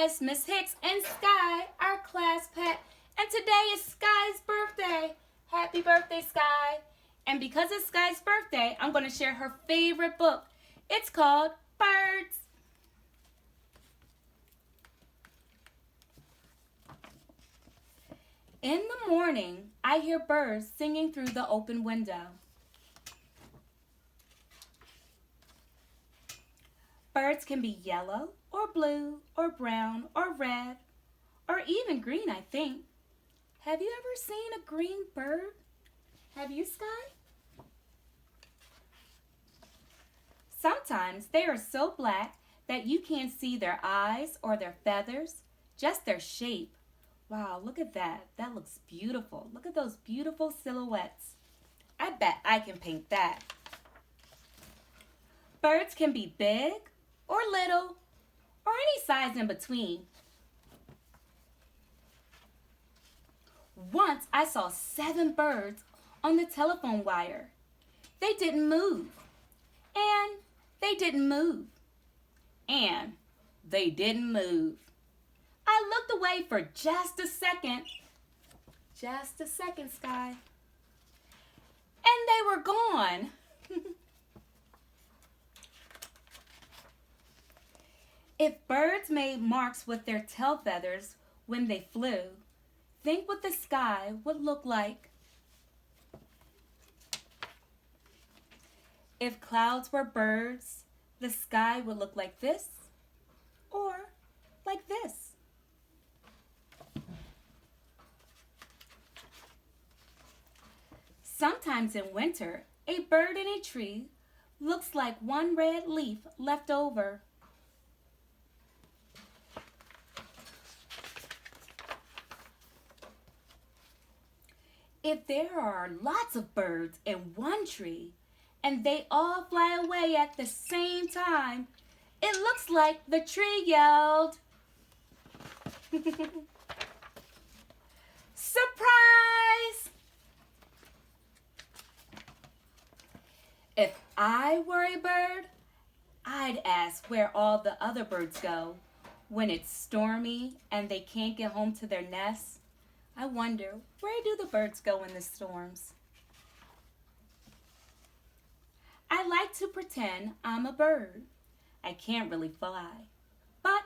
guys, Miss Hicks and Sky, our class pet, and today is Sky's birthday. Happy birthday, Sky. And because it's Sky's birthday, I'm going to share her favorite book. It's called Birds. In the morning, I hear birds singing through the open window. Birds can be yellow, or blue, or brown, or red, or even green, I think. Have you ever seen a green bird? Have you, Sky? Sometimes they are so black that you can't see their eyes or their feathers, just their shape. Wow, look at that. That looks beautiful. Look at those beautiful silhouettes. I bet I can paint that. Birds can be big or little or any size in between. Once I saw 7 birds on the telephone wire. They didn't move. And they didn't move. And they didn't move. I looked away for just a second. Just a second, Sky. And they were gone. If birds made marks with their tail feathers when they flew, think what the sky would look like. If clouds were birds, the sky would look like this or like this. Sometimes in winter, a bird in a tree looks like one red leaf left over. If there are lots of birds in one tree and they all fly away at the same time, it looks like the tree yelled, "Surprise!" If I were a bird, I'd ask where all the other birds go when it's stormy and they can't get home to their nests. I wonder, where do the birds go in the storms? I like to pretend I'm a bird. I can't really fly, but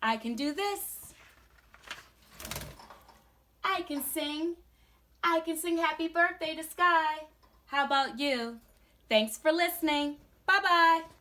I can do this. I can sing happy birthday to Sky. How about you? Thanks for listening. Bye-bye.